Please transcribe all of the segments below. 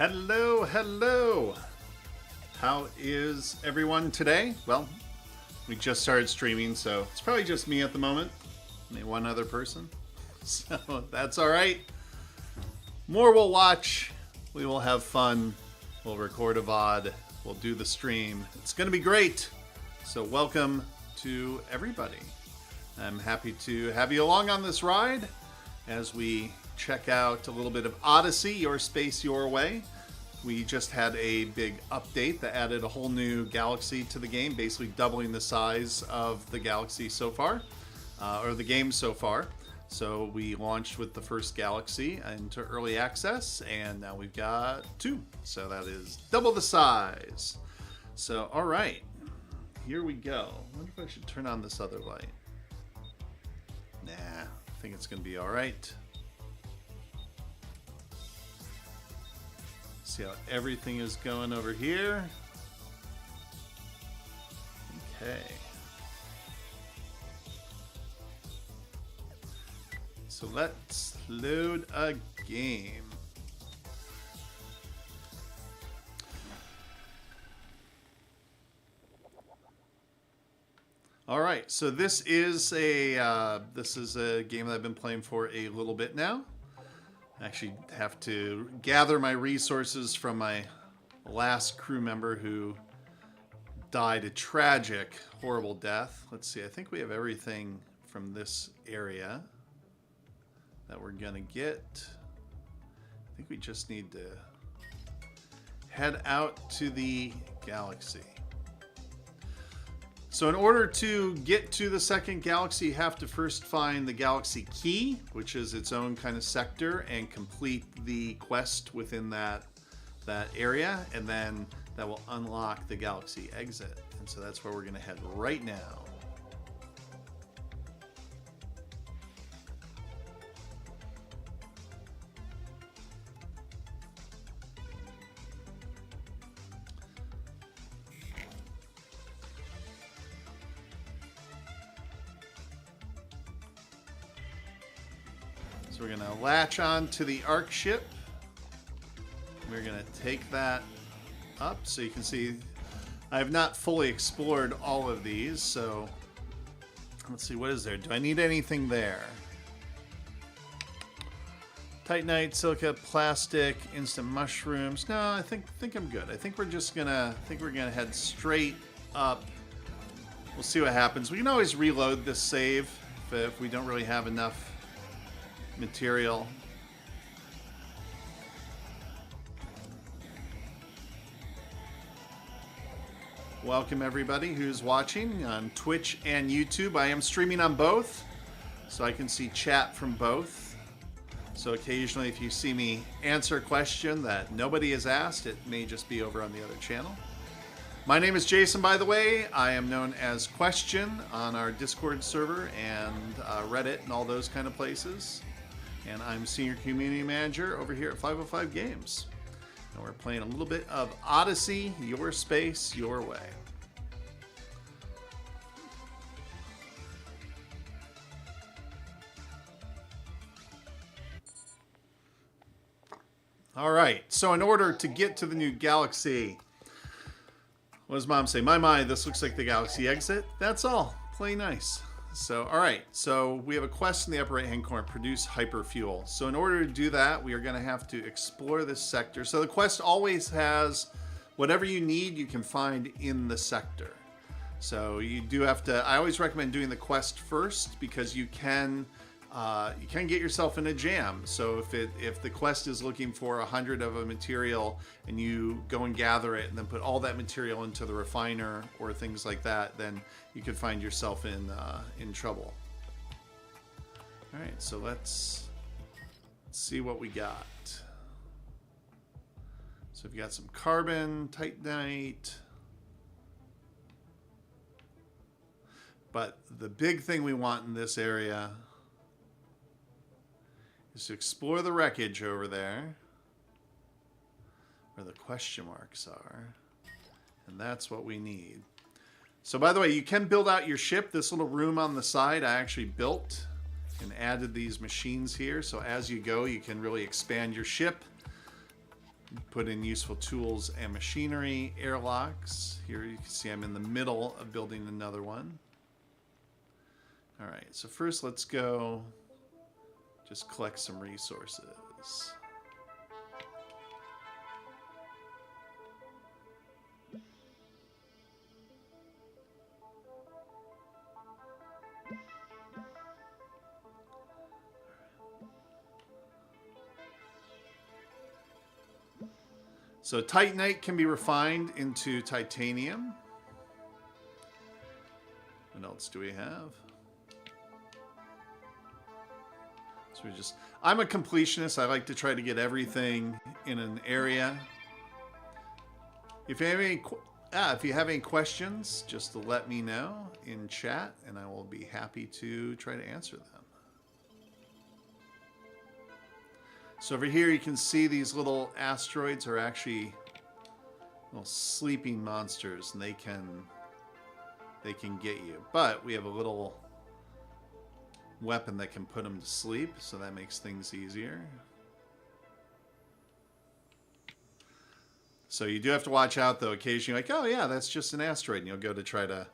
Hello, hello. How is everyone today? Well, we just started streaming, so it's probably just me at the moment. Maybe one other person. So that's all right. More will watch. We will have fun. We'll record a VOD. We'll do the stream. It's going to be great. So welcome to everybody. I'm happy to have you along on this ride as we check out a little bit of Oddyssey, Your Space, Your Way. We just had a big update that added a whole new galaxy to the game, basically doubling the size of the galaxy so far, or the game so far. So we launched with the first galaxy into early access, and now we've got 2. So that is double the size. So, all right, here we go. I wonder if I should turn on this other light. Nah, I think it's going to be all right. See how everything is going over here. Okay. So let's load a game. All right, so this is a game that I've been playing for a little bit now. I actually have to gather my resources from my last crew member who died a tragic, horrible death. Let's see, I think we have everything from this area that we're gonna get. I think we just need to head out to the galaxy. So in order to get to the second galaxy, you have to first find the galaxy key, which is its own kind of sector, and complete the quest within that area, and then that will unlock the galaxy exit. And so that's where we're going to head right now. We're going to latch on to the Ark ship. We're going to take that up. So you can see I have not fully explored all of these. So let's see, what is there? Do I need anything there? Titanite, silica, plastic, instant mushrooms. No, I think I'm good. I think we're just gonna head straight up. We'll see what happens. We can always reload this save if we don't really have enough material. Welcome everybody who's watching on Twitch and YouTube. I am streaming on both, so I can see chat from both. So occasionally if you see me answer a question that nobody has asked, it may just be over on the other channel. My name is Jason, by the way. I am known as Question on our Discord server and Reddit and all those kind of places. And I'm Senior Community Manager over here at 505 Games. And we're playing a little bit of Oddyssey, Your Space, Your Way. All right, so in order to get to the new galaxy, what does Mom say? My, this looks like the galaxy exit. That's all. Play nice. So, all right, so we have a quest in the upper right-hand corner, produce hyperfuel. So in order to do that, we are going to have to explore this sector. So the quest always has whatever you need, you can find in the sector. So you do have to, I always recommend doing the quest first because you can get yourself in a jam. So if the quest is looking for 100 of a material and you go and gather it and then put all that material into the refiner or things like that, then you could find yourself in trouble. All right, so let's see what we got. So we've got some carbon, titanite. But the big thing we want in this area is to explore the wreckage over there, where the question marks are. And that's what we need. So by the way, you can build out your ship. This little room on the side I actually built and added these machines here. So as you go, you can really expand your ship. Put in useful tools and machinery, airlocks. Here you can see I'm in the middle of building another one. All right, so first let's go just collect some resources. So Titanite can be refined into titanium. What else do we have? So I'm a completionist. I like to try to get everything in an area. If you have any questions, just let me know in chat, and I will be happy to try to answer them. So over here you can see these little asteroids are actually little sleeping monsters, and they can get you. But we have a little weapon that can put them to sleep, so that makes things easier. So you do have to watch out, though. Occasionally, like, oh yeah, that's just an asteroid, and you'll go to try to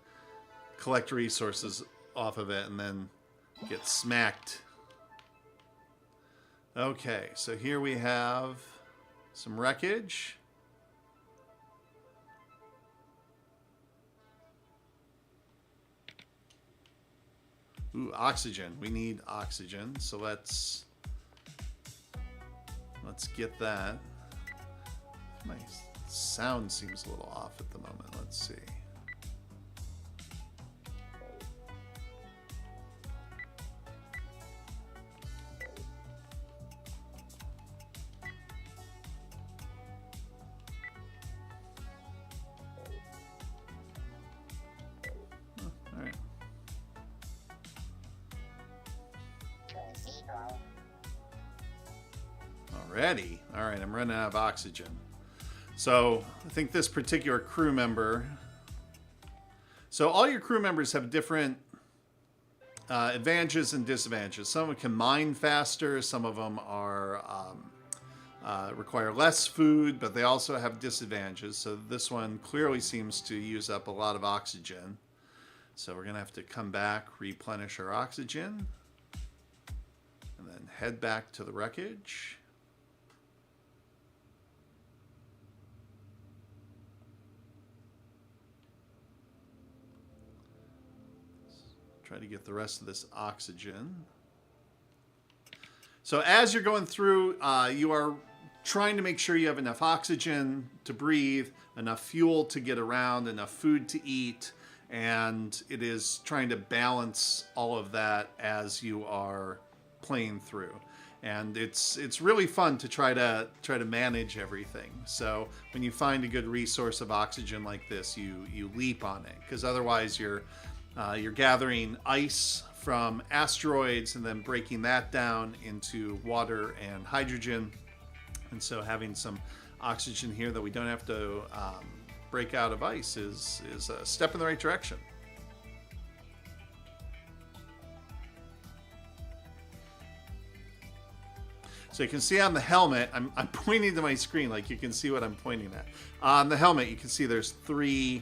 collect resources off of it, and then get smacked. Okay, so here we have some wreckage. Ooh, oxygen. We need oxygen, so let's get that. My sound seems a little off at the moment. Let's see. Already? Alright, I'm running out of oxygen. So, I think this particular crew member... So, all your crew members have different advantages and disadvantages. Some of them can mine faster, some of them are require less food, but they also have disadvantages. So, this one clearly seems to use up a lot of oxygen. So, we're going to have to come back, replenish our oxygen, and then head back to the wreckage. Try to get the rest of this oxygen. So as you're going through, you are trying to make sure you have enough oxygen to breathe, enough fuel to get around, enough food to eat, and it is trying to balance all of that as you are playing through. And it's really fun to try to manage everything. So when you find a good resource of oxygen like this, you leap on it, because otherwise you're gathering ice from asteroids and then breaking that down into water and hydrogen. And so having some oxygen here that we don't have to break out of ice is a step in the right direction. So you can see on the helmet, I'm pointing to my screen like you can see what I'm pointing at. On the helmet, you can see there's 3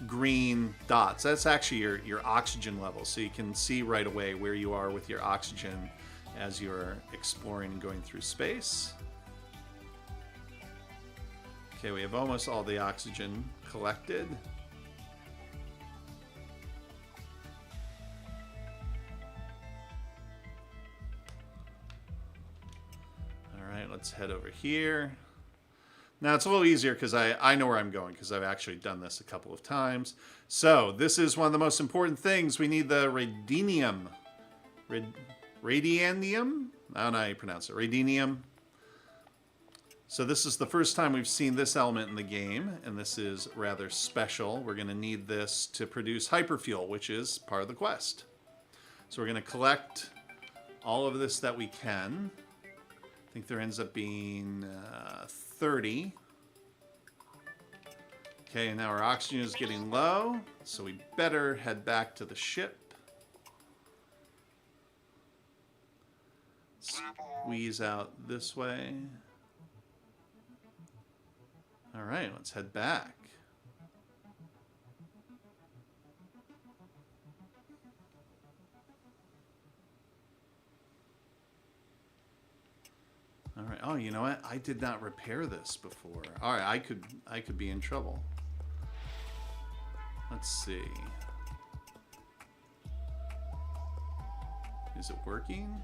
green dots. That's actually your oxygen level, so you can see right away where you are with your oxygen as you're exploring and going through space. Okay, we have almost all the oxygen collected. All right, let's head over here. Now, it's a little easier because I know where I'm going because I've actually done this a couple of times. So, this is one of the most important things. We need the radianium. Radianium? I don't know how you pronounce it. Radianium. So, this is the first time we've seen this element in the game, and this is rather special. We're going to need this to produce hyperfuel, which is part of the quest. So, we're going to collect all of this that we can. I think there ends up being 30. Okay, now our oxygen is getting low, so we better head back to the ship. Squeeze out this way. All right, let's head back. All right. Oh, you know what? I did not repair this before. All right, I could be in trouble. Let's see. Is it working?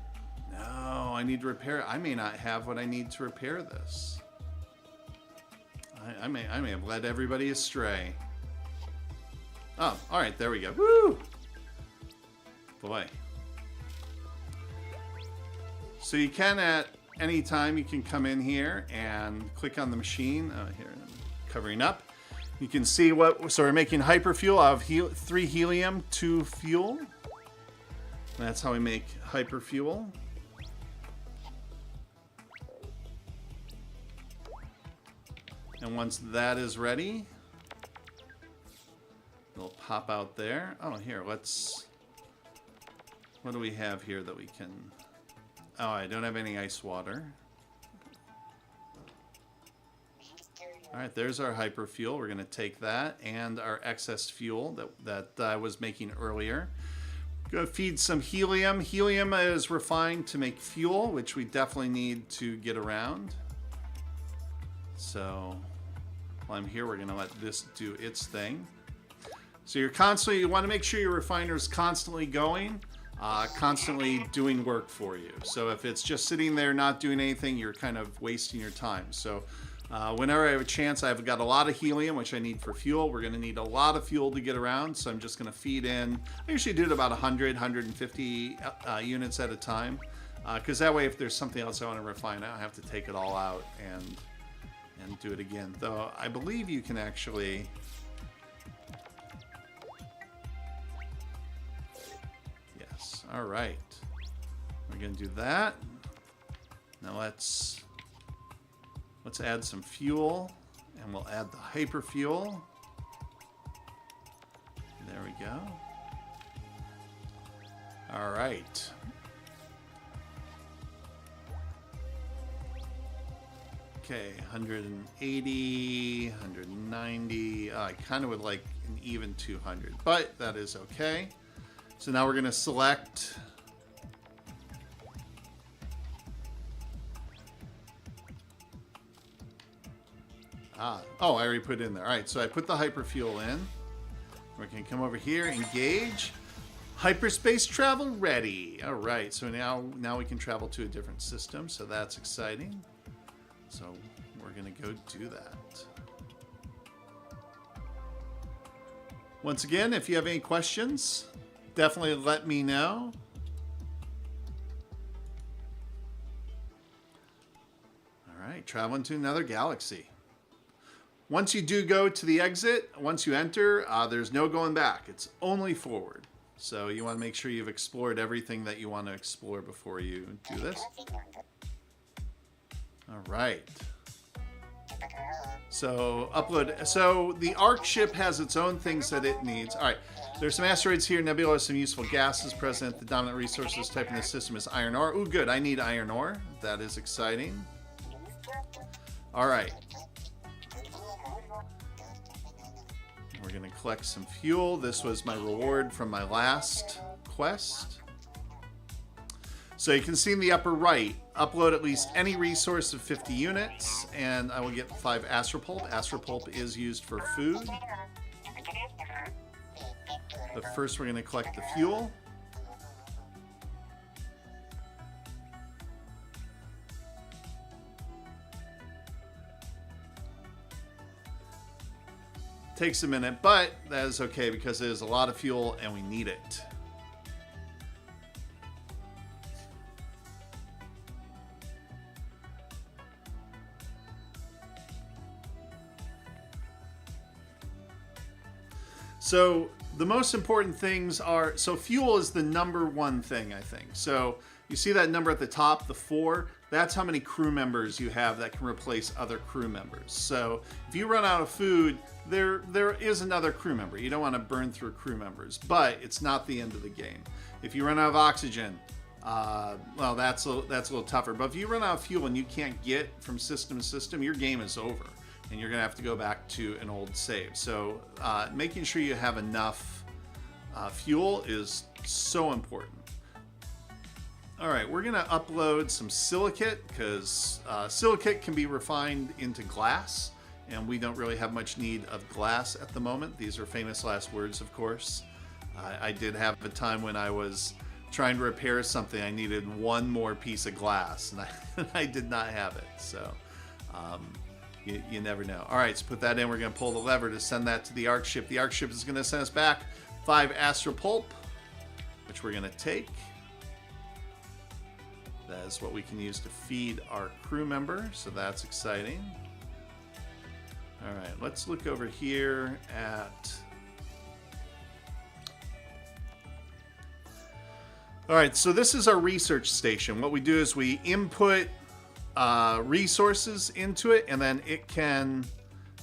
No, I need to repair it. I may not have what I need to repair this. I may have led everybody astray. Oh, all right, there we go. Woo! Boy. So you can at any time you can come in here and click on the machine. Here, I'm covering up. You can see what. So we're making hyperfuel out of 3 helium, 2 fuel. That's how we make hyperfuel. And once that is ready, it'll pop out there. Oh, here, let's... What do we have here that we can... Oh, I don't have any ice water. Alright, there's our hyperfuel. We're going to take that and our excess fuel that I was making earlier. Going to feed some helium. Helium is refined to make fuel, which we definitely need to get around. So while I'm here, we're going to let this do its thing. So you want to make sure your refiner is constantly going, constantly doing work for you. So if it's just sitting there not doing anything, you're kind of wasting your time. So whenever I have a chance, I've got a lot of helium, which I need for fuel. We're going to need a lot of fuel to get around, so I'm just going to feed in. I usually do it about 100, 150 units at a time, because that way if there's something else I want to refine, I don't have to take it all out and do it again. Though I believe you can actually... Yes, all right. We're going to do that. Now let's add some fuel, and we'll add the hyperfuel. There we go. All right. Okay, 180, 190. I kind of would like an even 200, but that is okay. So now we're going to select... Oh, I already put it in there. All right, so I put the hyperfuel in. We can come over here, engage. Hyperspace travel ready. All right, so now we can travel to a different system, so that's exciting. So we're going to go do that. Once again, if you have any questions, definitely let me know. All right, traveling to another galaxy. Once you do go to the exit, once you enter, there's no going back. It's only forward. So you want to make sure you've explored everything that you want to explore before you do this. All right. So upload. So the ARC ship has its own things that it needs. All right. There's some asteroids here. Nebula has some useful gases present. The dominant resources type in the system is iron ore. Ooh, good. I need iron ore. That is exciting. All right. We're going to collect some fuel. This was my reward from my last quest. So you can see in the upper right, upload at least any resource of 50 units, and I will get 5 astropulp. Astropulp is used for food. But first we're going to collect the fuel. Takes a minute, but that is okay because there's a lot of fuel and we need it. So the most important things are, so fuel is the #1 thing, I think. So you see that number at the top, the 4, that's how many crew members you have that can replace other crew members. So if you run out of food, there is another crew member. You don't want to burn through crew members, but it's not the end of the game. If you run out of oxygen, well, that's a little tougher. But if you run out of fuel and you can't get from system to system, your game is over. and you're going to have to go back to an old save. So making sure you have enough fuel is so important. All right, we're going to upload some silicate because silicate can be refined into glass, and we don't really have much need of glass at the moment. These are famous last words, of course. I did have a time when I was trying to repair something. I needed one more piece of glass, and I did not have it. So you never know. All right, so put that in. We're going to pull the lever to send that to the arc ship. The arc ship is going to send us back 5 astral pulp, which we're going to take. That is what we can use to feed our crew member, so that's exciting. All right, let's look over here at... All right, so this is our research station. What we do is we input resources into it, and then it can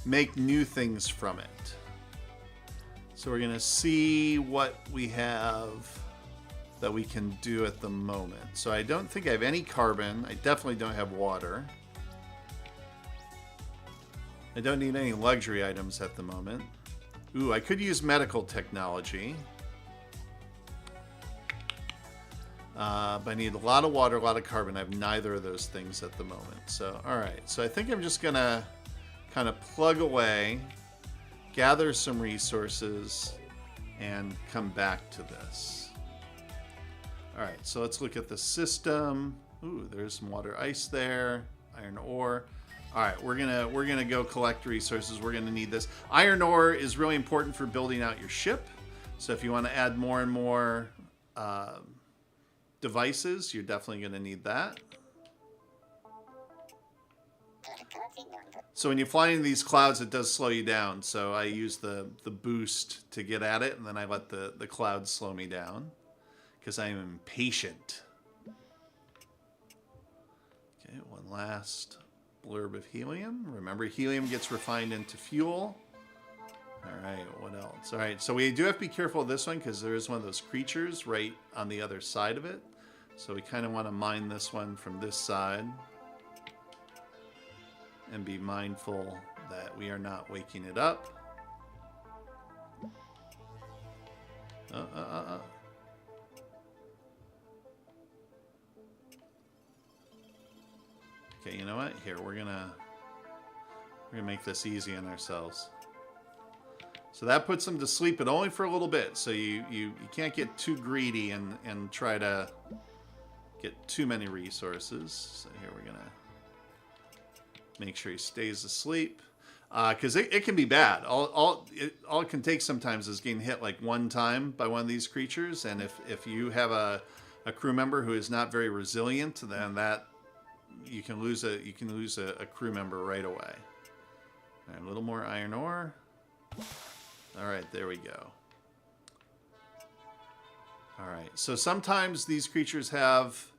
make new things from it. So we're gonna see what we have that we can do at the moment. So I don't think I have any carbon. I definitely don't have water. I don't need any luxury items at the moment. Ooh, I could use medical technology. But I need a lot of water, a lot of carbon. I have neither of those things at the moment. So, all right. So I think I'm just going to kind of plug away, gather some resources, and come back to this. All right. So let's look at the system. Ooh, there's some water ice there, iron ore. All right, we're gonna go collect resources. We're gonna need this. Iron ore is really important for building out your ship. So if you want to add more and more devices, you're definitely going to need that. So when you fly into these clouds, it does slow you down. So I use the boost to get at it, and then I let the clouds slow me down because I am impatient. Okay, one last blurb of helium. Remember, helium gets refined into fuel. All right, what else? All right, so we do have to be careful of this one because there is one of those creatures right on the other side of it. So we kind of want to mine this one from this side and be mindful that we are not waking it up. Okay, you know what? Here, we're gonna make this easy on ourselves. So that puts them to sleep, but only for a little bit. So you can't get too greedy and try to get too many resources. So here we're gonna make sure he stays asleep, because it can be bad. All it can take sometimes is getting hit like one time by one of these creatures, and if you have a crew member who is not very resilient, then that you can lose a crew member right away. All right, a little more iron ore. All right, there we go. All right, so sometimes these creatures have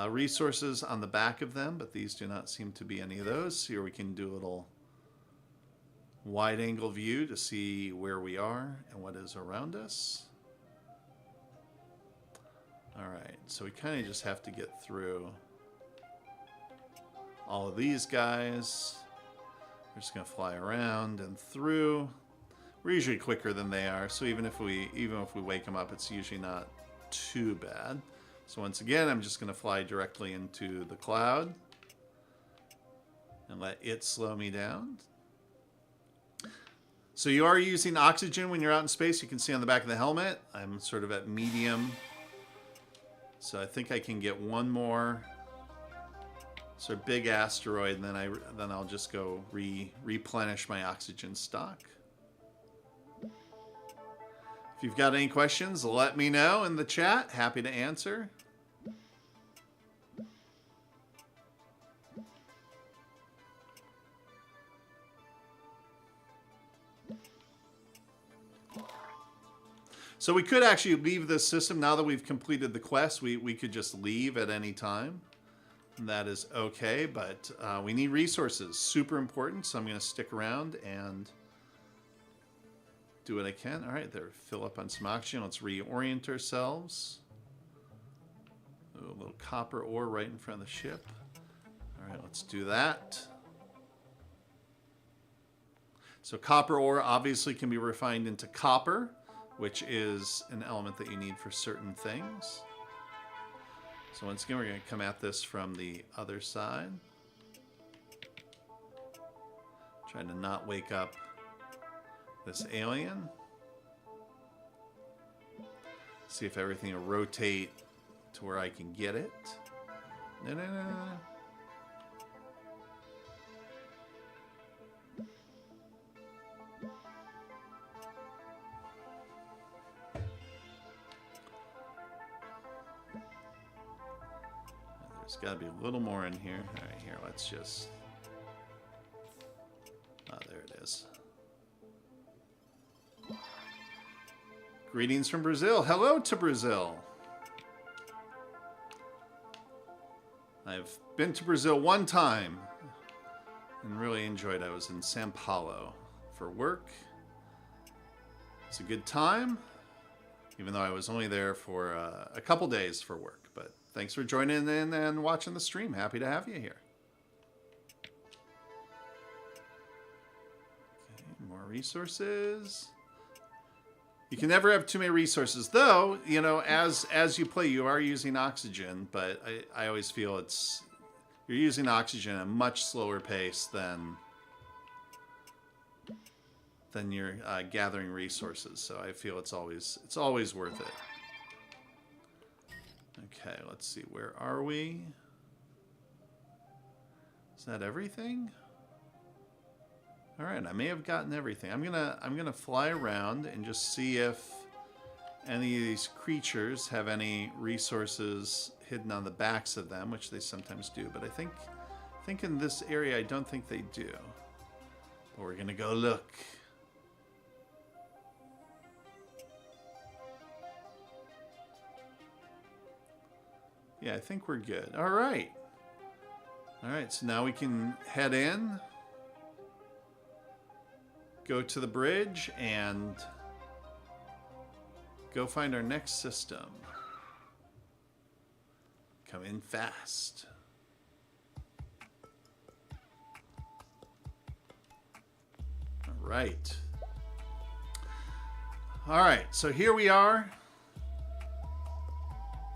resources on the back of them, but these do not seem to be any of those. Here we can do a little wide angle view to see where we are and what is around us. All right, so we kind of just have to get through all of these guys. We're just gonna fly around and through. We're usually quicker than they are, so even if we wake them up, it's usually not too bad. So once again, I'm just going to fly directly into the cloud and let it slow me down. So you are using oxygen when you're out in space. You can see on the back of the helmet, I'm sort of at medium. So I think I can get one more sort of big asteroid, and then I'll just go replenish my oxygen stock. If you've got any questions, let me know in the chat. Happy to answer. So we could actually leave this system. Now that we've completed the quest, we could just leave at any time. And that is okay, but we need resources. Super important, so I'm going to stick around and do what I can. All right, there, fill up on some oxygen. Let's reorient ourselves. Ooh, a little copper ore right in front of the ship. All right, let's do that. So copper ore obviously can be refined into copper, which is an element that you need for certain things. So once again, we're going to come at this from the other side. Trying to not wake up this alien. See if everything will rotate to where I can get it. No, no, no, no, no. There's got to be a little more in here. All right, here, let's just... Oh, there it is. Greetings from Brazil. Hello to Brazil. I've been to Brazil one time and really enjoyed it. I was in São Paulo for work. It's a good time, even though I was only there for a couple days for work. But thanks for joining in and watching the stream. Happy to have you here. Okay, more resources. You can never have too many resources, though. You know, as you play, you are using oxygen, but I always feel you're using oxygen at a much slower pace than you're gathering resources. So I feel it's always worth it. Okay, let's see. Where are we? Is that everything? All right, I may have gotten everything. I'm gonna fly around and just see if any of these creatures have any resources hidden on the backs of them, which they sometimes do. But I think in this area, I don't think they do. But we're gonna go look. Yeah, I think we're good. All right. All right, so now we can head in. Go to the bridge and go find our next system. Come in fast. All right. All right, so here we are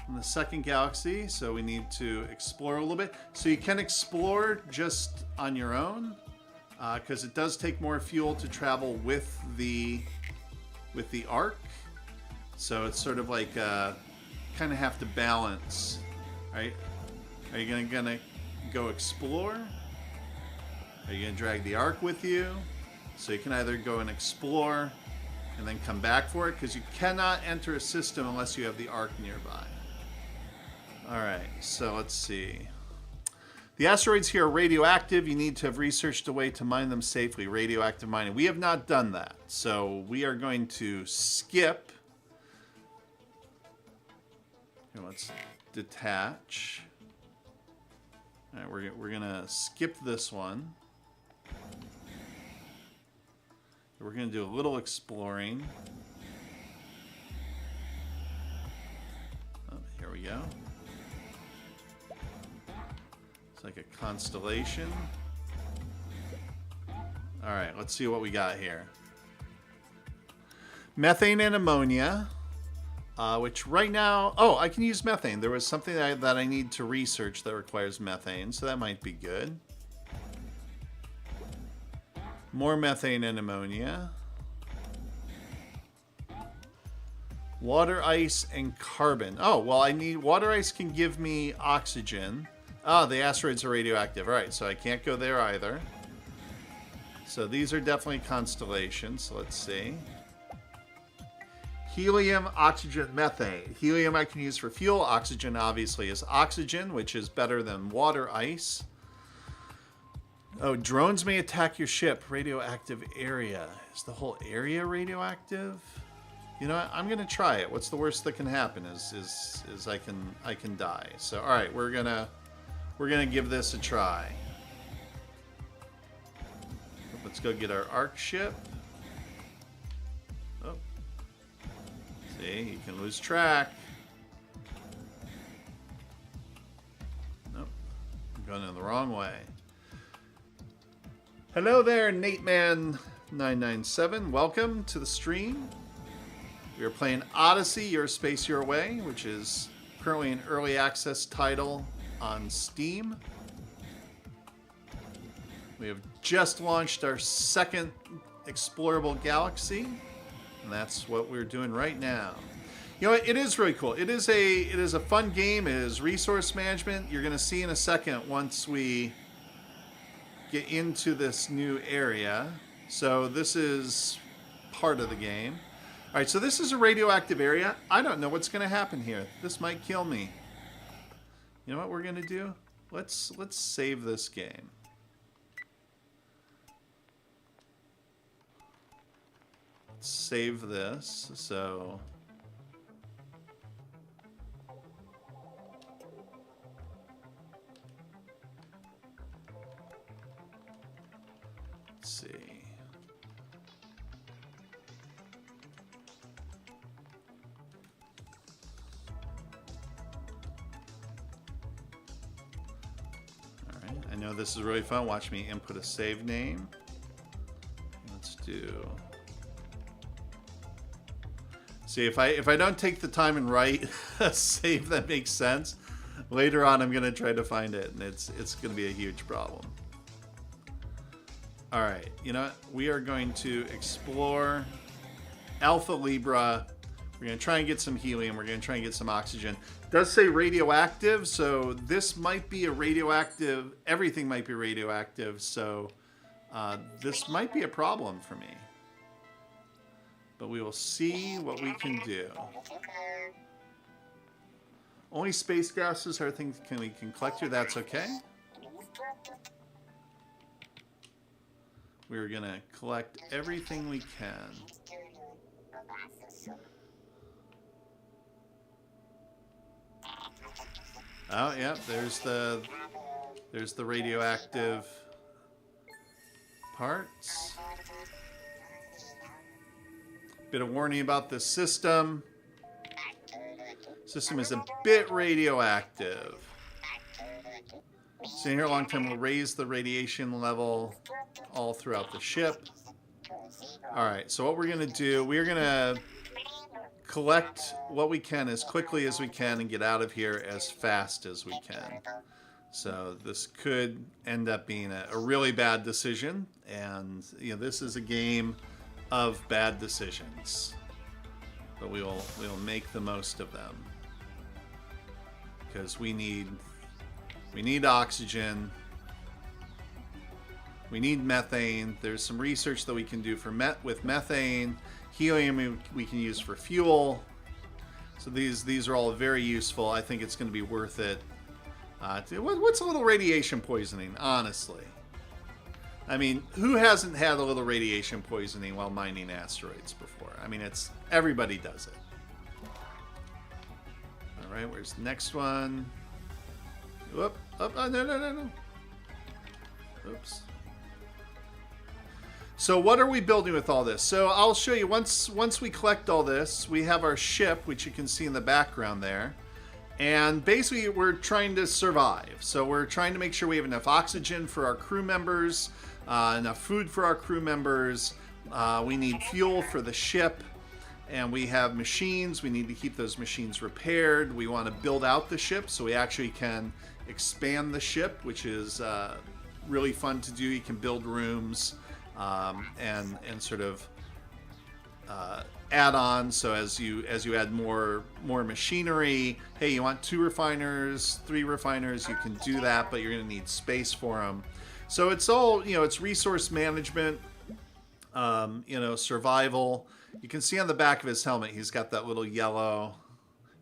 in the second galaxy. So we need to explore a little bit. So you can explore just on your own. Because it does take more fuel to travel with the arc, so it's sort of like kind of have to balance, right? Are you gonna go explore? Are you gonna drag the arc with you? So you can either go and explore and then come back for it, because you cannot enter a system unless you have the arc nearby. All right, so let's see. The asteroids here are radioactive. You need to have researched a way to mine them safely. Radioactive mining. We have not done that. So we are going to skip. Here, let's detach. All right, we're going to skip this one. We're going to do a little exploring. Oh, here we go. Like a constellation. All right, let's see what we got here. Methane and ammonia, which right now... Oh, I can use methane. There was something that I need to research that requires methane, so that might be good. More methane and ammonia. Water, ice, and carbon. Oh, well, I need... Water ice can give me oxygen. Oh, the asteroids are radioactive. All right, so I can't go there either. So these are definitely constellations. So let's see. Helium, oxygen, methane. Helium I can use for fuel. Oxygen obviously is oxygen, which is better than water ice. Oh, drones may attack your ship. Radioactive area. Is the whole area radioactive? You know what? I'm gonna try it. What's the worst that can happen? Is I can die. So all right, we're gonna give this a try. Let's go get our arc ship. Oh. See, you can lose track. Nope. I'm going in the wrong way. Hello there, Nate Man 997. Welcome to the stream. We are playing Odyssey, Your Space, Your Way, which is currently an early access title on Steam. We have just launched our second explorable galaxy, and that's what we're doing right now. You know, it is really cool. It is a fun game. It is resource management. You're going to see in a second once we get into this new area. So this is part of the game. All right, so this is a radioactive area. I don't know what's going to happen here. This might kill me. You know what we're going to do? Let's save this game. Let's save this. So let's see. I know this is really fun. Watch me input a save name. Let's do. See, if I don't take the time and write a save that makes sense, later on I'm gonna try to find it, and it's gonna be a huge problem. All right, you know what? We are going to explore Alpha Libra. We're going to try and get some helium. We're going to try and get some oxygen. It does say radioactive, so this might be a radioactive. Everything might be radioactive, so this might be a problem for me. But we will see what we can do. Only space gases are things we can collect here. That's okay. We're going to collect everything we can. Oh, yeah, there's the radioactive parts. Bit of warning about this system. System is a bit radioactive. Staying here a long time will raise the radiation level all throughout the ship. All right, so what we're going to do, we're going to collect what we can as quickly as we can and get out of here as fast as we can. So this could end up being a really bad decision, and you know, this is a game of bad decisions, but we'll make the most of them because we need oxygen, we need methane. There's some research that we can do for with methane. Helium we can use for fuel. So these are all very useful. I think it's going to be worth it. What's a little radiation poisoning, honestly? I mean, who hasn't had a little radiation poisoning while mining asteroids before? I mean, everybody does it. All right, where's the next one? Whoop! Oh, no. Oops. So what are we building with all this? So I'll show you once we collect all this, we have our ship, which you can see in the background there. And basically we're trying to survive. So we're trying to make sure we have enough oxygen for our crew members, enough food for our crew members. We need fuel for the ship, and we have machines. We need to keep those machines repaired. We want to build out the ship so we actually can expand the ship, which is really fun to do. You can build rooms and sort of add on. So as you add more machinery, hey, you want 2 refiners, 3 refiners, you can do that, but you're going to need space for them. So it's all, you know, it's resource management, you know, survival. You can see on the back of his helmet, he's got that little yellow.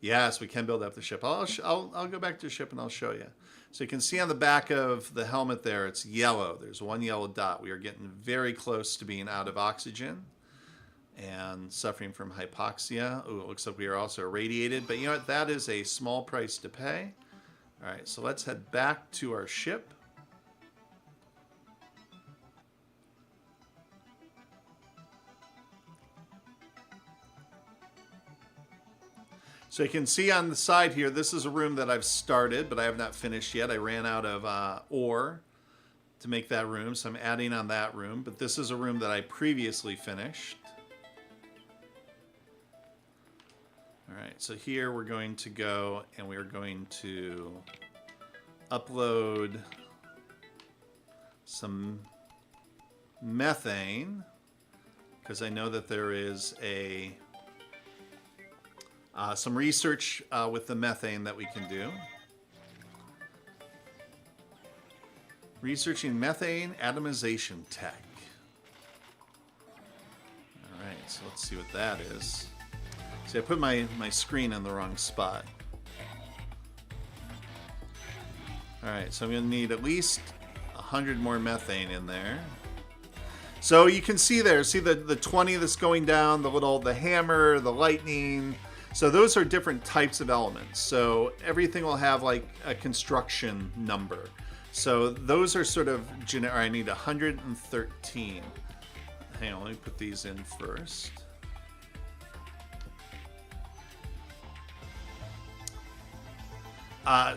Yes, we can build up the ship. I'll go back to the ship and I'll show you. So you can see on the back of the helmet there, it's yellow. There's one yellow dot. We are getting very close to being out of oxygen and suffering from hypoxia. Oh, it looks like we are also irradiated, but you know what? That is a small price to pay. All right, so let's head back to our ship. So you can see on the side here, this is a room that I've started, but I have not finished yet. I ran out of ore. to make that room. So I'm adding on that room, but this is a room that I previously finished. All right, so here we're going to go and we're going to upload some methane, because I know that there is a some research with the methane that we can do. Researching methane atomization tech. All right, so let's see what that is. See, I put my screen in the wrong spot. All right, so I'm going to need at least 100 more methane in there. So you can see there, see the 20 that's going down, the hammer, the lightning. So those are different types of elements. So everything will have like a construction number. So those are sort of generic. I need 113. Hang on, let me put these in first.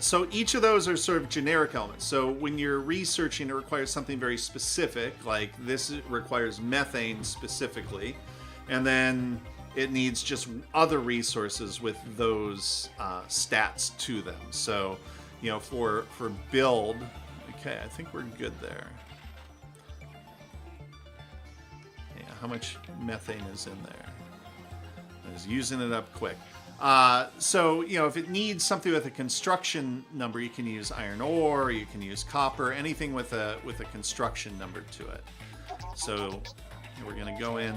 So each of those are sort of generic elements. So when you're researching, it requires something very specific, like this requires methane specifically, and then it needs just other resources with those stats to them. So, you know, for build, okay, I think we're good there. Yeah, how much methane is in there? I was using it up quick. So, you know, if it needs something with a construction number, you can use iron ore, you can use copper, anything with a construction number to it. So we're going to go in.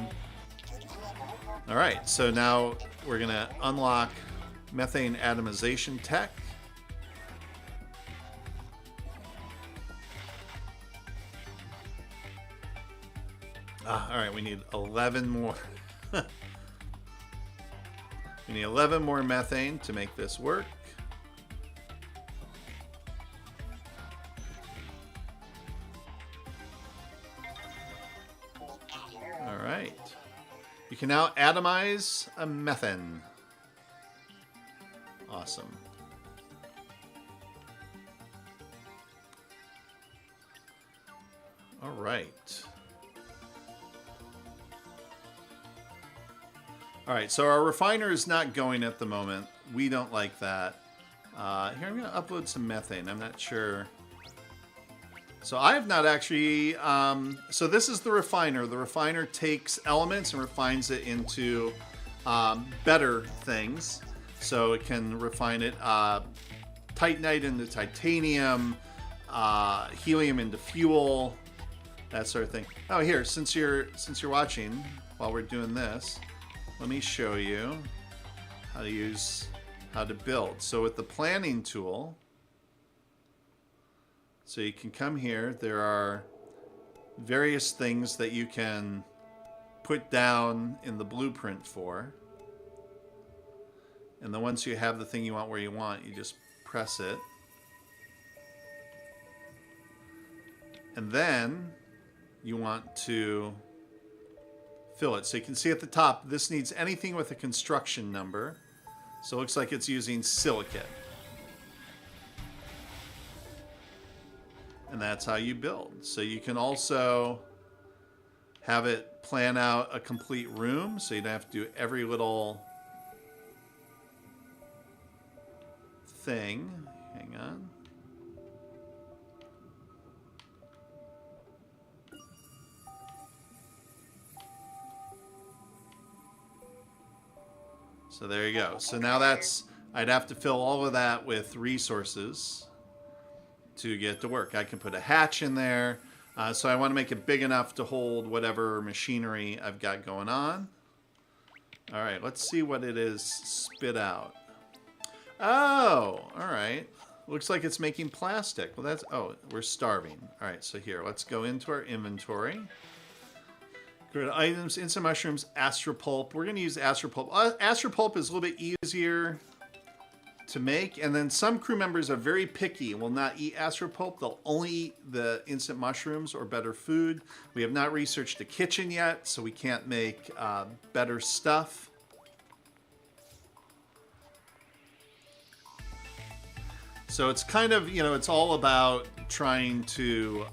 All right, so now we're going to unlock methane atomization tech. All right, we need 11 more. We need 11 more methane to make this work. All right. You can now atomize a methane. Awesome. All right. All right, so our refiner is not going at the moment. We don't like that. Here, I'm going to upload some methane. I'm not sure. So I have not actually... so this is the refiner. The refiner takes elements and refines it into better things. So it can refine it Titanite into titanium, helium into fuel, that sort of thing. Oh, here, since you're watching while we're doing this, let me show you how to build. So with the planning tool, so you can come here, there are various things that you can put down in the blueprint for. And then once you have the thing you want where you want, you just press it. And then you want to fill it. So you can see at the top, this needs anything with a construction number. So it looks like it's using silicate. And that's how you build. So you can also have it plan out a complete room, so you don't have to do every little thing. Hang on. So there you go. So now I'd have to fill all of that with resources to get it to work. I can put a hatch in there. So I want to make it big enough to hold whatever machinery I've got going on. All right, let's see what it is spit out. Oh, all right. Looks like it's making plastic. Well, oh, we're starving. All right, so here, let's go into our inventory. Go to items, instant mushrooms, astropulp. We're going to use astropulp. Astropulp is a little bit easier to make, and then some crew members are very picky and will not eat astropulp. They'll only eat the instant mushrooms or better food. We have not researched the kitchen yet, so we can't make better stuff. So it's kind of, you know, it's all about trying to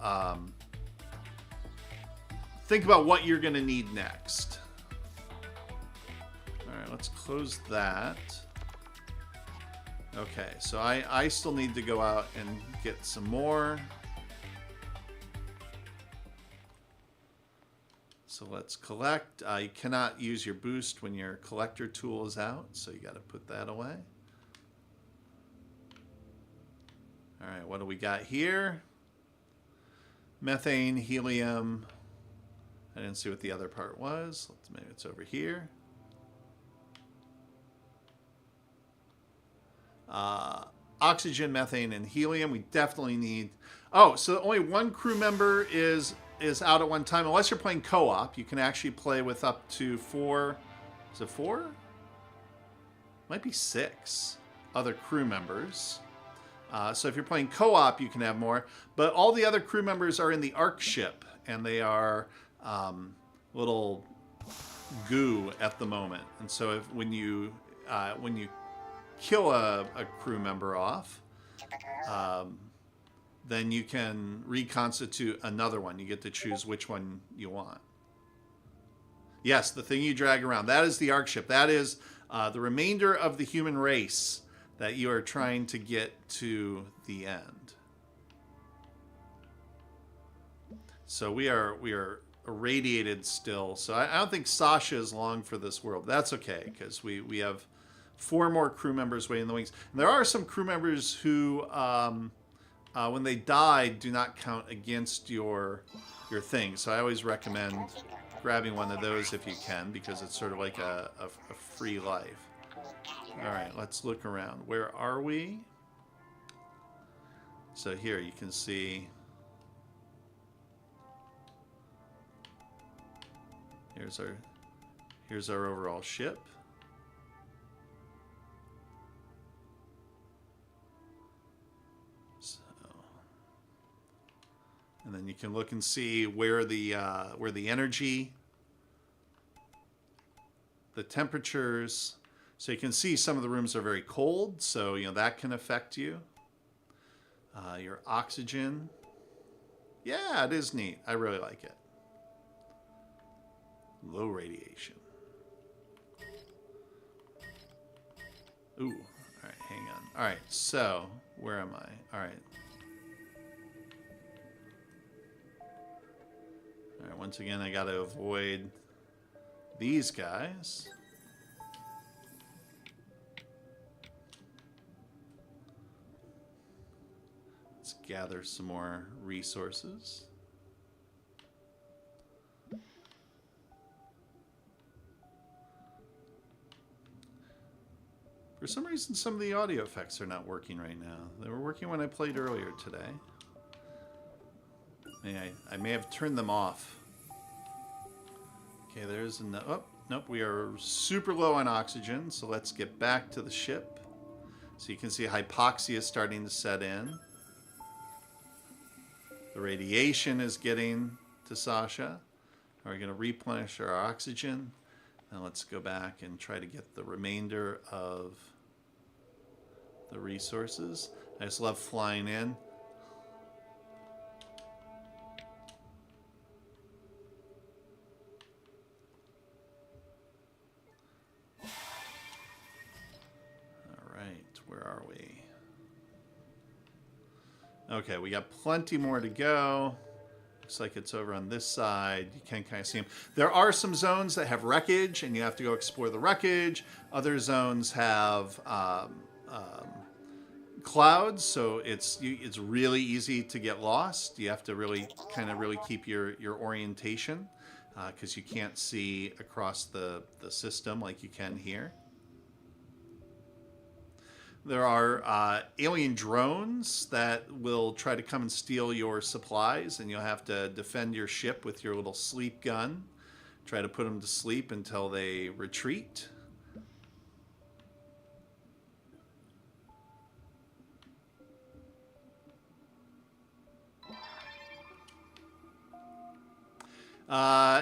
think about what you're going to need next. All right, let's close that. Okay, so I still need to go out and get some more. So let's collect. You cannot use your boost when your collector tool is out, so you got to put that away. All right, what do we got here? Methane, helium. I didn't see what the other part was. Maybe it's over here. Oxygen, methane, and helium. We definitely need. Oh, so only one crew member is out at one time. Unless you're playing co-op, you can actually play with up to 4. Is it 4? Might be 6 other crew members. So if you're playing co-op, you can have more. But all the other crew members are in the Ark ship, and they are little goo at the moment. And so when you kill a crew member off, then you can reconstitute another one. You get to choose which one you want. Yes, the thing you drag around. That is the Ark ship. That is the remainder of the human race that you are trying to get to the end. So we are irradiated still. So I don't think Sasha is long for this world. That's okay, because we have 4 more crew members waiting in the wings. And there are some crew members who, when they die, do not count against your thing. So I always recommend grabbing one of those if you can, because it's sort of like a free life. All right, let's look around. Where are we? So here you can see. Here's our overall ship. So, and then you can look and see where the energy, the temperatures. So you can see some of the rooms are very cold, so that can affect you. Your oxygen. Yeah, it is neat. I really like it. Low radiation. Ooh, all right, hang on. All right, so where am I? All right. All right, once again, I got to avoid these guys. Let's gather some more resources. For some reason, some of the audio effects are not working right now. They were working when I played earlier today. I may have turned them off. Okay, there's oh, nope, we are super low on oxygen, so let's get back to the ship. So you can see hypoxia is starting to set in. The radiation is getting to Sasha. We're going to replenish our oxygen. And let's go back and try to get the remainder of the resources. I just love flying in. All right, where are we? Okay, we got plenty more to go. Looks like it's over on this side. You can kind of see them. There are some zones that have wreckage, and you have to go explore the wreckage. Other zones have clouds, so it's really easy to get lost. You have to really keep your orientation, because you can't see across the system like you can here. There are alien drones that will try to come and steal your supplies, and you'll have to defend your ship with your little sleep gun. Try to put them to sleep until they retreat.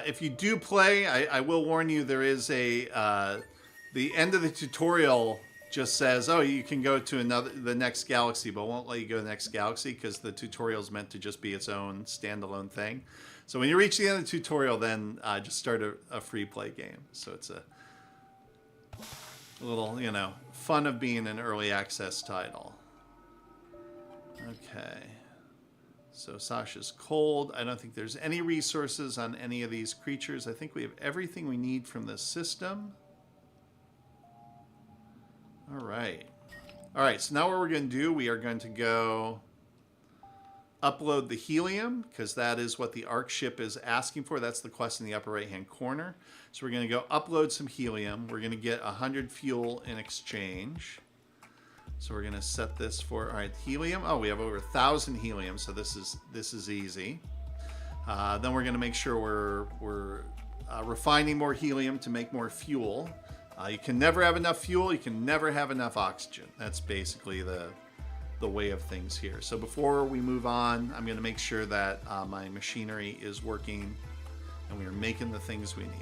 If you do play, I will warn you, there is the end of the tutorial just says, oh, you can go to the next galaxy, but won't let you go to the next galaxy because the tutorial is meant to just be its own standalone thing. So when you reach the end of the tutorial, then just start a free play game. So it's a little, you know, fun of being an early access title. Okay. So Sasha's cold. I don't think there's any resources on any of these creatures. I think we have everything we need from this system. All right. All right, so now what we're going to do, we are going to go upload the helium, because that is what the ARC ship is asking for. That's the quest in the upper right-hand corner. So we're going to go upload some helium. We're going to get 100 fuel in exchange. So we're going to set this for, all right, helium. Oh, we have over 1,000 helium, so this is easy. Then we're going to make sure we're refining more helium to make more fuel. You can never have enough fuel. You can never have enough oxygen. That's basically the way of things here. So before we move on, I'm going to make sure that my machinery is working and we are making the things we need.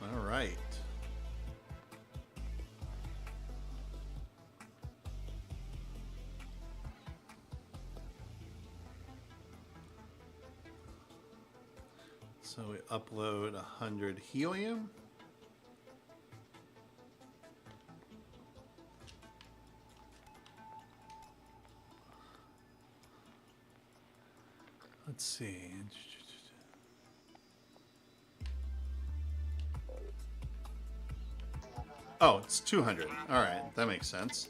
All right. So we upload 100 helium. Let's see. Oh, it's 200. All right, that makes sense.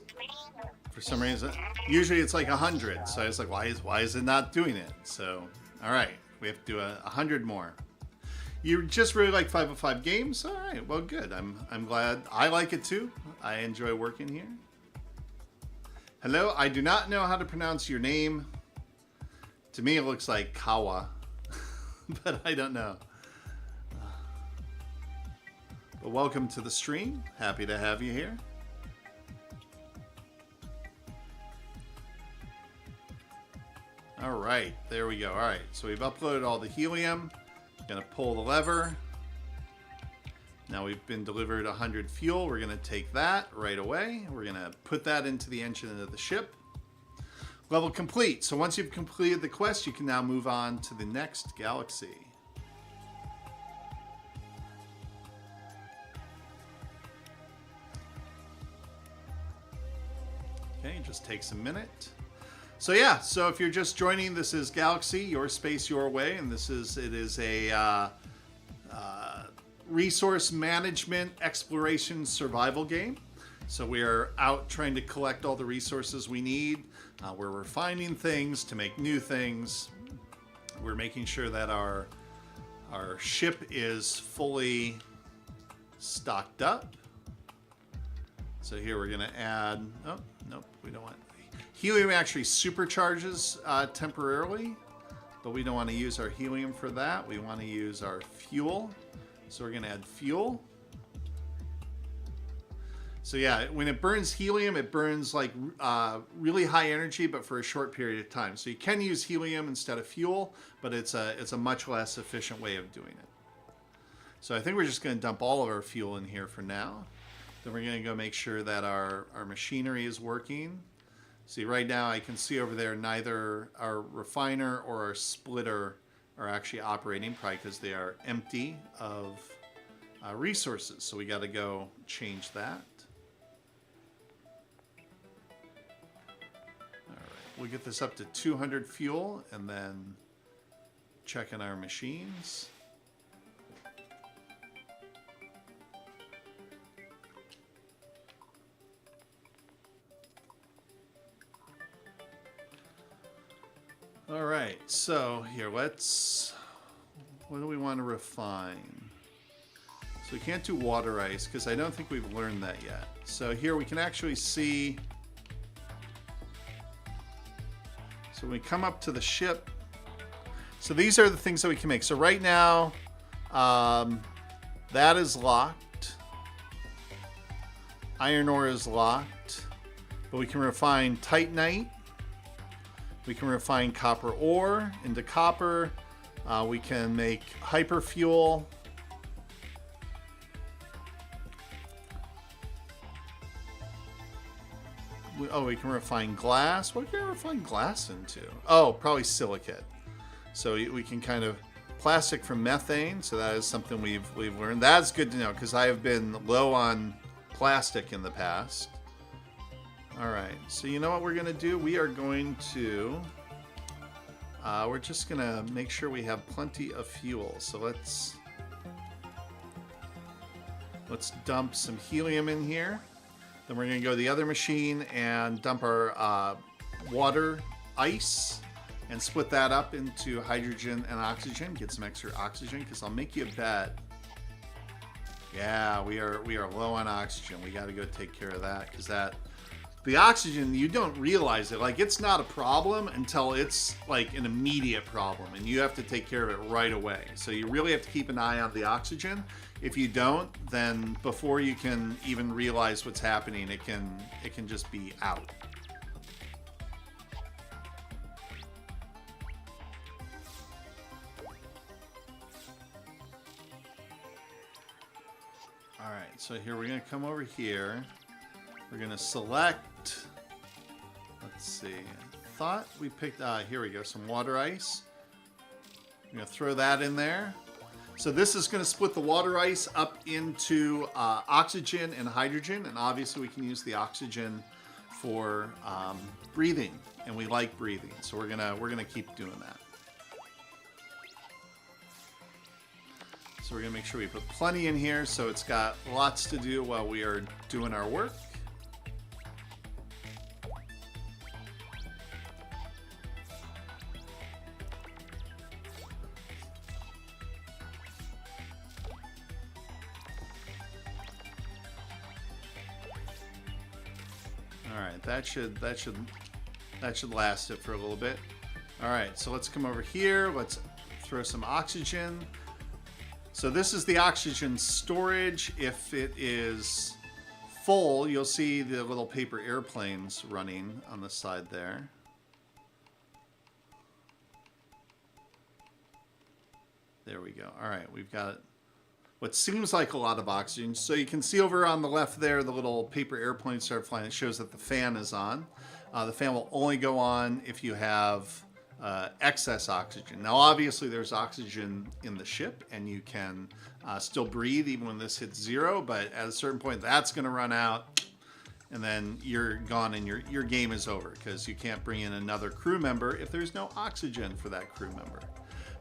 For some reason, usually it's like 100. So I was like, why is it not doing it? So, all right, we have to do 100 more. You just really like 505 games? All right, well, good. I'm glad. I like it too. I enjoy working here. Hello, I do not know how to pronounce your name. To me, it looks like Kawa, but I don't know. But welcome to the stream. Happy to have you here. All right, there we go. All right, so we've uploaded all the helium. Gonna pull the lever. Now we've been delivered 100 fuel. We're gonna take that right away. We're gonna put that into the engine of the ship. Level complete. So once you've completed the quest, you can now move on to the next galaxy. Okay, just takes a minute. So yeah, so if you're just joining, this is Galaxy, Your Space, Your Way, and it is a resource management, exploration, survival game. So we are out trying to collect all the resources we need. We're refining things to make new things. We're making sure that our ship is fully stocked up. So here we're going to add, oh, nope, we don't want. Helium actually supercharges temporarily, but we don't want to use our helium for that. We want to use our fuel. So we're going to add fuel. So yeah, when it burns helium, it burns like really high energy, but for a short period of time. So you can use helium instead of fuel, but it's a much less efficient way of doing it. So I think we're just going to dump all of our fuel in here for now. Then we're going to go make sure that our machinery is working. See, right now I can see over there neither our refiner or our splitter are actually operating, probably because they are empty of resources. So we got to go change that. All right, we'll get this up to 200 fuel and then check in our machines. All right, so here, what do we want to refine? So we can't do water ice because I don't think we've learned that yet. So here we can actually see, so when we come up to the ship, so these are the things that we can make. So right now, that is locked. Iron ore is locked, but we can refine Titanite. We can refine copper ore into copper. We can make hyperfuel. We can refine glass. What can we refine glass into? Oh, probably silicate. So we can kind of plastic from methane. So that is something we've learned. That's good to know because I have been low on plastic in the past. All right. So you know what we're gonna do? We are going to. We're just gonna make sure we have plenty of fuel. So let's dump some helium in here. Then we're going to go to the other machine and dump our water ice and split that up into hydrogen and oxygen. Get some extra oxygen because I'll make you a bet. Yeah, we are low on oxygen. We got to go take care of that because the oxygen, you don't realize it. Like, it's not a problem until it's like an immediate problem and you have to take care of it right away. So you really have to keep an eye on the oxygen. If you don't, then before you can even realize what's happening, it can just be out. All right, so here we're going to come over here. We're going to select, let's see, I thought we picked, here we go, some water ice. I'm going to throw that in there. So this is going to split the water ice up into oxygen and hydrogen, and obviously we can use the oxygen for breathing, and we like breathing, so we're gonna keep doing that. So we're gonna make sure we put plenty in here, so it's got lots to do while we are doing our work. That should last it for a little bit. All right, so let's come over here. Let's throw some oxygen. So this is the oxygen storage. If it is full, you'll see the little paper airplanes running on the side there. There we go. All right, we've got what seems like a lot of oxygen. So you can see over on the left there, the little paper airplane start flying. It shows that the fan is on. The fan will only go on if you have excess oxygen. Now, obviously, there's oxygen in the ship, and you can still breathe even when this hits 0. But at a certain point, that's going to run out, and then you're gone, and your game is over because you can't bring in another crew member if there's no oxygen for that crew member.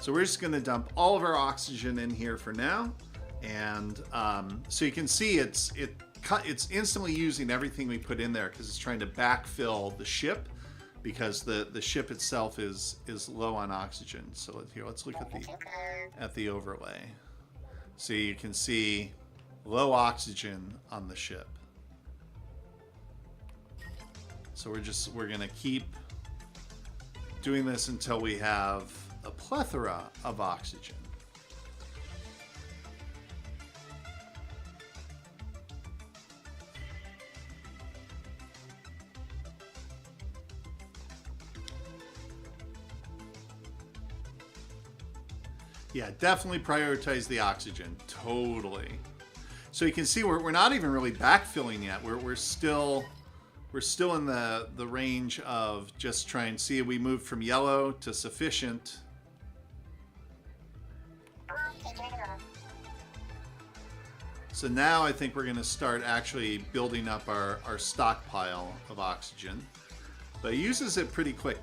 So we're just going to dump all of our oxygen in here for now. And so you can see it's instantly using everything we put in there because it's trying to backfill the ship because the ship itself is low on oxygen. So let's look at the overlay. So you can see low oxygen on the ship. So we're gonna keep doing this until we have a plethora of oxygen. Yeah, definitely prioritize the oxygen. Totally. So you can see we're not even really backfilling yet. We're still in the range of just trying to see if we moved from yellow to sufficient. So now I think we're going to start actually building up our stockpile of oxygen. But it uses it pretty quick.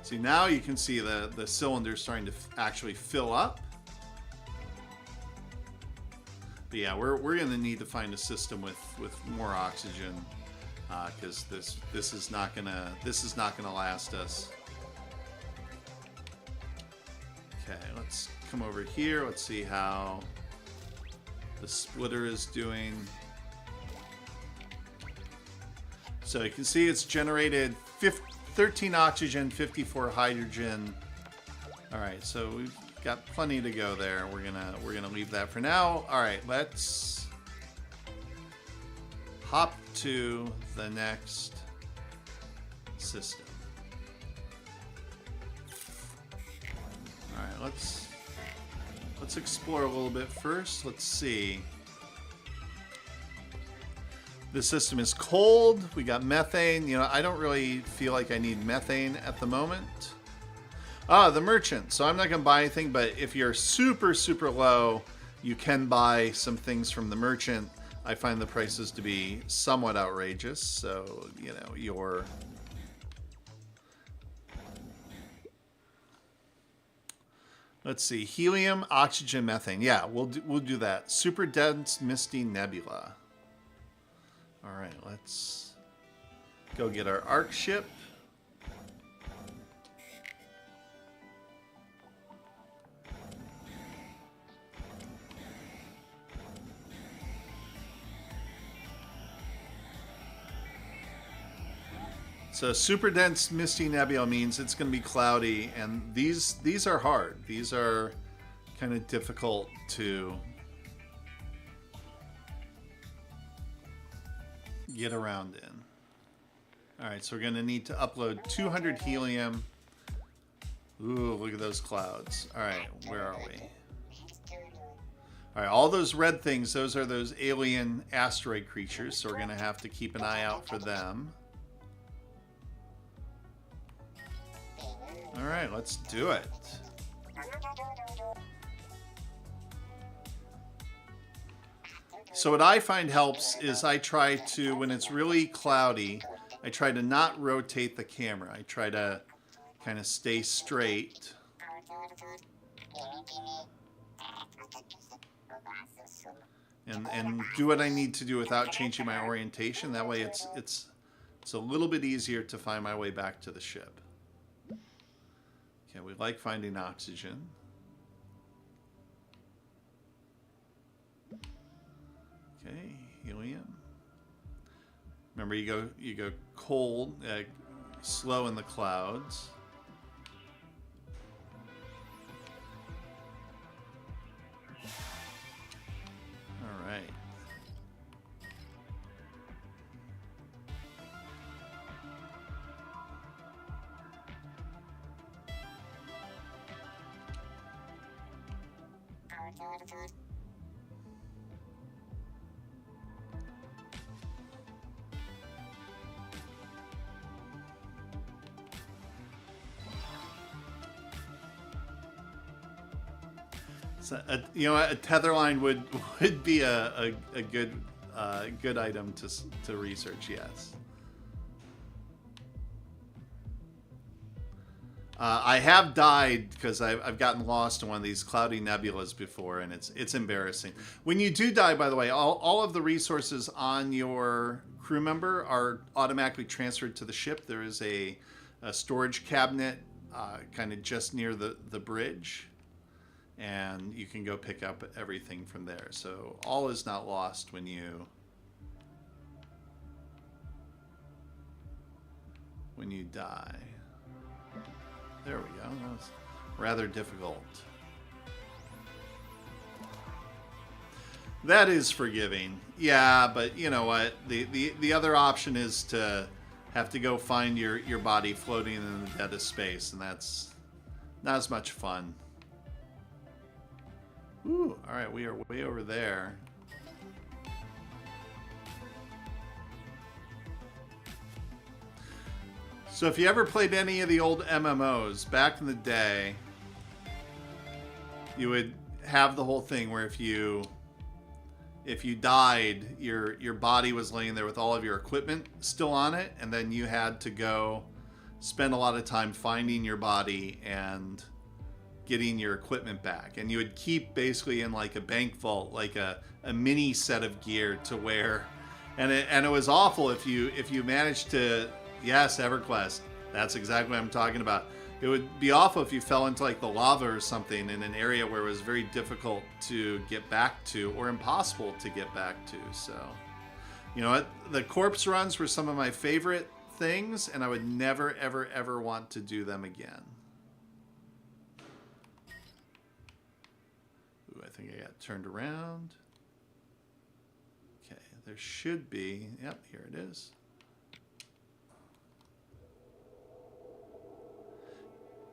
See, now you can see the cylinder starting to actually fill up. But yeah, we're going to need to find a system with more oxygen because this is not gonna last us. Okay, let's come over here. Let's see how the splitter is doing. So you can see it's generated 13 oxygen, 54 hydrogen. All right, so got plenty to go there. We're gonna leave that for now. All right, let's hop to the next system. All right, let's explore a little bit first. Let's see. The system is cold. We got methane. You know, I don't really feel like I need methane at the moment. Ah, the merchant. So I'm not going to buy anything, but if you're super, super low, you can buy some things from the merchant. I find the prices to be somewhat outrageous. So, you know, your... Let's see. Helium, oxygen, methane. Yeah, we'll do that. Super dense Misty Nebula. All right, let's go get our arc ship. So super dense Misty Nebula means it's going to be cloudy, and these are hard. These are kind of difficult to get around in. All right, so we're going to need to upload 200 helium. Ooh, look at those clouds. All right, where are we? All right, all those red things, those are those alien asteroid creatures, so we're going to have to keep an eye out for them. All right, let's do it. So what I find helps is I try to, when it's really cloudy, I try to not rotate the camera. I try to kind of stay straight. And do what I need to do without changing my orientation. That way it's a little bit easier to find my way back to the ship. Okay, we like finding oxygen. Okay, helium. Remember, you go cold, slow in the clouds. All right. So, you know, a tether line would be a good item to research. Yes. I have died because I've gotten lost in one of these cloudy nebulas before, and it's embarrassing. When you do die, by the way, all of the resources on your crew member are automatically transferred to the ship. There is a storage cabinet kind of just near the bridge, and you can go pick up everything from there. So all is not lost when you die. There we go. That was rather difficult. That is forgiving. Yeah, but you know what? The other option is to have to go find your body floating in the dead of space, and that's not as much fun. Ooh, all right, we are way over there. So if you ever played any of the old MMOs back in the day, you would have the whole thing where if you died, your body was laying there with all of your equipment still on it, and then you had to go spend a lot of time finding your body and getting your equipment back. And you would keep basically in like a bank vault, like a mini set of gear to wear. And it was awful if you managed to... Yes, EverQuest. That's exactly what I'm talking about. It would be awful if you fell into like the lava or something in an area where it was very difficult to get back to, or impossible to get back to. So, you know what? The corpse runs were some of my favorite things, and I would never, ever, ever want to do them again. think I got turned around. Okay, there should be. Yep, here it is.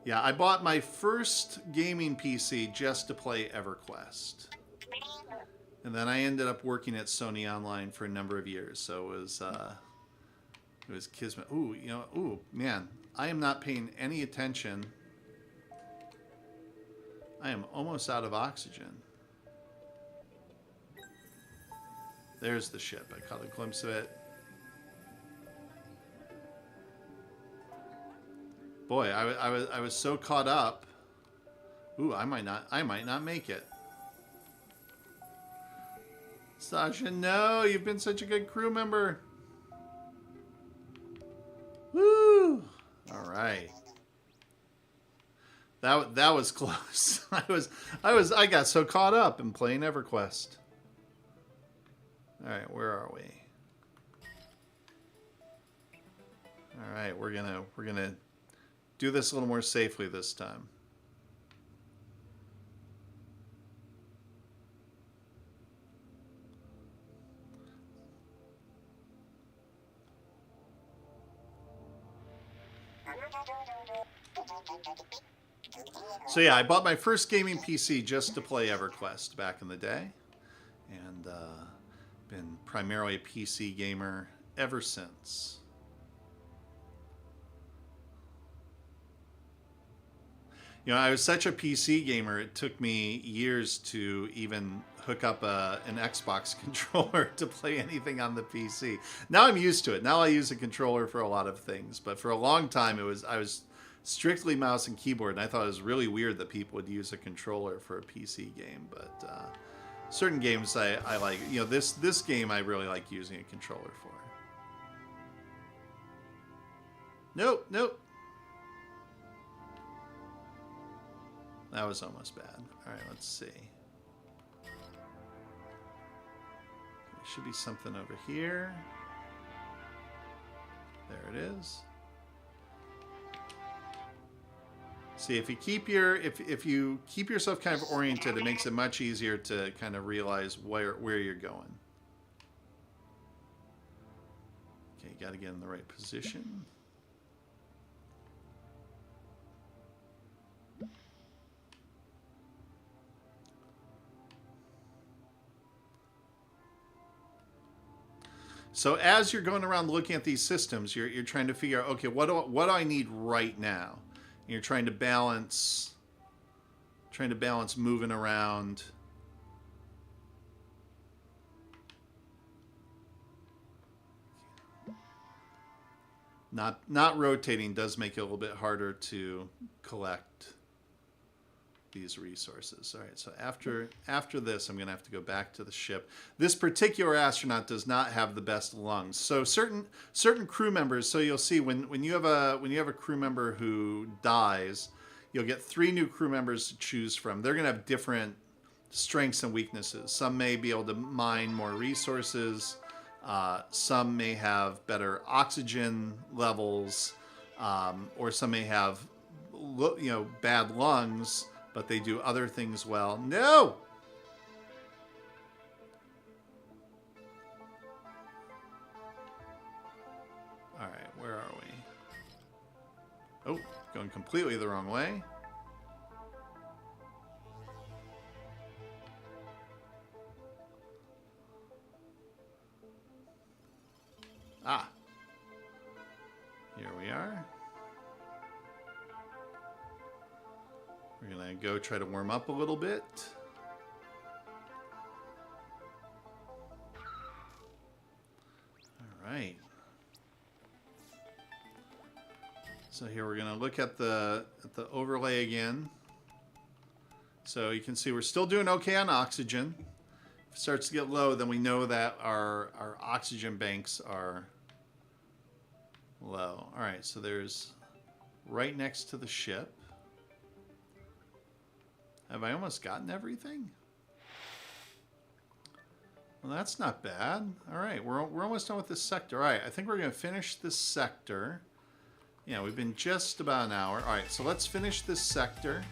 Yeah, I bought my first gaming PC just to play EverQuest. And then I ended up working at Sony Online for a number of years, so it was kismet. Ooh, you know, ooh, man, I am not paying any attention. I am almost out of oxygen. There's the ship. I caught a glimpse of it. Boy, I was so caught up. Ooh, I might not make it. Sasha, no, you've been such a good crew member. Woo! All right. That was close. I got so caught up in playing EverQuest. All right, where are we? All right, we're gonna do this a little more safely this time. So yeah, I bought my first gaming PC just to play EverQuest back in the day, and been primarily a PC gamer ever since. You know, I was such a PC gamer, it took me years to even hook up an Xbox controller to play anything on the PC. Now I'm used to it. Now I use a controller for a lot of things, but for a long time I was strictly mouse and keyboard, and I thought it was really weird that people would use a controller for a PC game. But certain games I like. You know, this game I really like using a controller for. Nope, nope. That was almost bad. All right, let's see. There should be something over here. There it is. See, if you keep you keep yourself kind of oriented, it makes it much easier to kind of realize where you're going. Okay, you got to get in the right position. So as you're going around looking at these systems, you're trying to figure out, okay, what do I need right now? And you're trying to balance moving around. Not rotating does make it a little bit harder to collect these resources. All right, so after this, I'm going to have to go back to the ship. This particular astronaut does not have the best lungs. So certain crew members. So you'll see when you have a crew member who dies, you'll get 3 new crew members to choose from. They're going to have different strengths and weaknesses. Some may be able to mine more resources. Some may have better oxygen levels, or some may have bad lungs, but they do other things well. No! All right, where are we? Oh, going completely the wrong way. Ah. Here we are. We're going to go try to warm up a little bit. All right. So here we're going to look at the overlay again. So you can see we're still doing okay on oxygen. If it starts to get low, then we know that our oxygen banks are low. All right, so there's right next to the ship. Have I almost gotten everything? Well, that's not bad. All right, we're almost done with this sector. All right, I think we're going to finish this sector. Yeah, we've been just about an hour. All right, so let's finish this sector,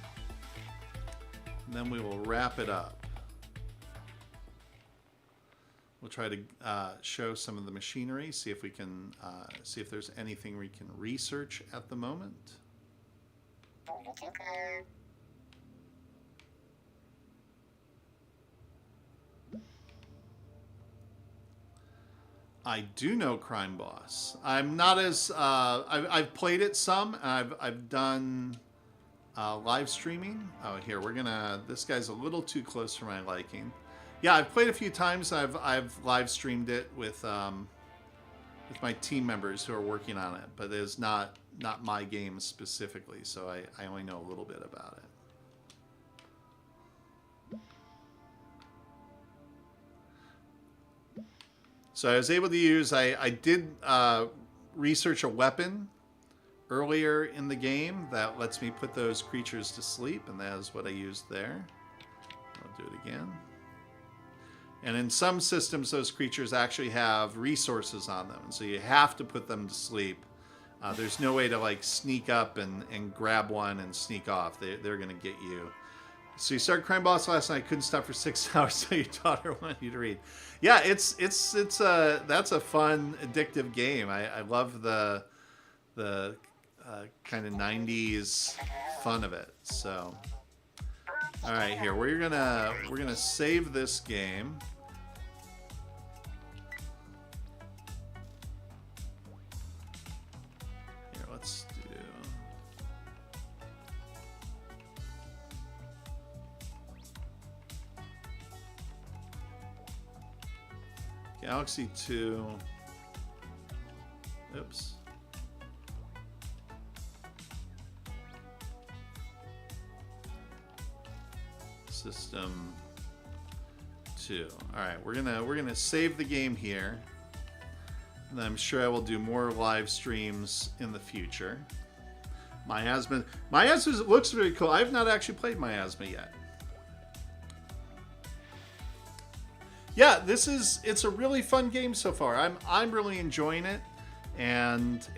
and then we will wrap it up. we'll try to show some of the machinery, see if we can see if there's anything we can research at the moment. I do know Crime Boss. I'm not as I've played it some. I've done live streaming. Oh, here we're gonna. This guy's a little too close for my liking. Yeah, I've played a few times. I've live streamed it with my team members who are working on it, but it's not my game specifically, so I only know a little bit about it. So I was able to use, I did research a weapon earlier in the game that lets me put those creatures to sleep, and that is what I used there. I'll do it again. And in some systems, those creatures actually have resources on them, and so you have to put them to sleep. There's no way to like sneak up and grab one and sneak off. They're going to get you. So you started Crime Boss last night. Couldn't stop for 6 hours, so your daughter wanted you to read. Yeah, that's a fun, addictive game. I love the kind of 90s fun of it. So, all right, here we're gonna save this game. Here, let's do. Galaxy 2. Oops. System 2. All right, we're gonna save the game here, and I'm sure I will do more live streams in the future. Miasma looks really cool. I've not actually played Miasma yet. Yeah, it's a really fun game so far. I'm really enjoying it, and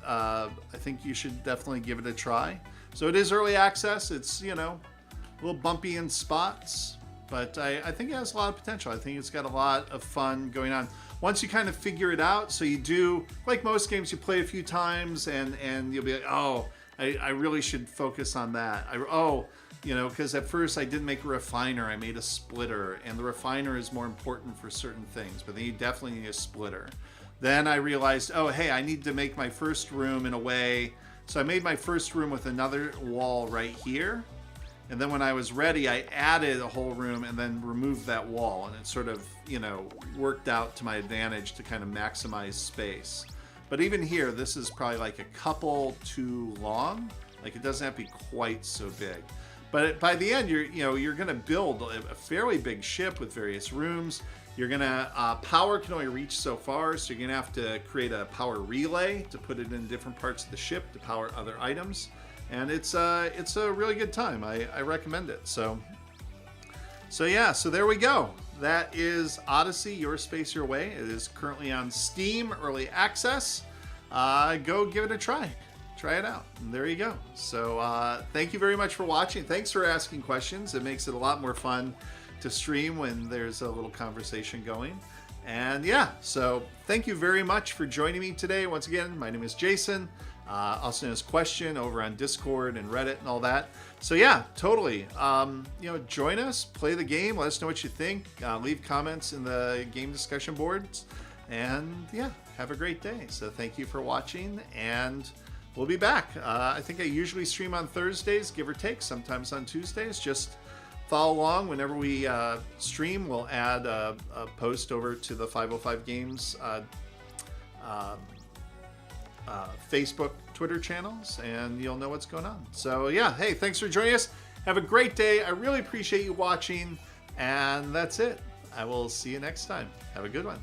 I think you should definitely give it a try. So it is early access. It's, you know, a little bumpy in spots, but I think it has a lot of potential. I think it's got a lot of fun going on. Once you kind of figure it out, so you do, like most games, you play a few times and you'll be like, oh, I really should focus on that. You know, because at first I didn't make a refiner, I made a splitter, and the refiner is more important for certain things, but then you definitely need a splitter. Then I realized, oh, hey, I need to make my first room in a way, so I made my first room with another wall right here, and then when I was ready, I added a whole room and then removed that wall, and it sort of, you know, worked out to my advantage to kind of maximize space. But even here, this is probably like a couple too long. Like, it doesn't have to be quite so big. But by the end, you're going to build a fairly big ship with various rooms. You're going to power can only reach so far, so you're going to have to create a power relay to put it in different parts of the ship to power other items. And it's a really good time. I recommend it. So yeah, so there we go. That is Odyssey, Your Space, Your Way. It is currently on Steam, early access. Go give it a try. Try it out. And there you go. So thank you very much for watching. Thanks for asking questions. It makes it a lot more fun to stream when there's a little conversation going. And yeah, so thank you very much for joining me today. Once again, my name is Jason. Also known as Question over on Discord and Reddit and all that. So yeah, totally. You know, join us, play the game, let us know what you think. Leave comments in the game discussion boards. And yeah, have a great day. So thank you for watching, and we'll be back. I think I usually stream on Thursdays, give or take, sometimes on Tuesdays. Just follow along. Whenever we stream, we'll add a post over to the 505 Games Facebook, Twitter channels, and you'll know what's going on. So yeah, hey, thanks for joining us. Have a great day. I really appreciate you watching, and that's it. I will see you next time. Have a good one.